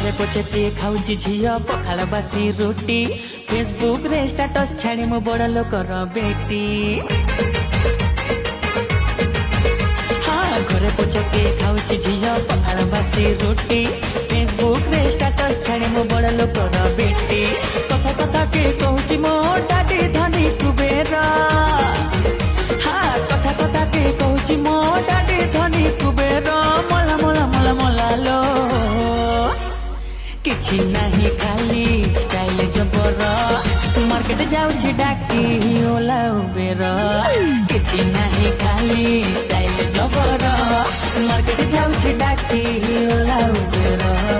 घरे पोछे पिए खाऊची झियो पखाल बासी रोटी फेसबुक रे स्टेटस छाड़ी मो बड़ लोकर बेटी हाँ घरे पोछे पिए खाऊची झियो पखाल बासी रोटी फेसबुक रे स्टेटस छाड़ी मो बड़ लोकर बेटी कथा कथा के कहूची मो डाडी धनी कुबेर हाँ कथा कथा के कहूची मो डाडी धनी कुबेर मला मला मला मला लो किछि नहीं खाली स्टाइल जबर मार्केट जाऊछि डाकी ओला उबेर किछि नहीं खाली स्टाइल जबर मार्केट जाऊछि डाकी ओला उबेर।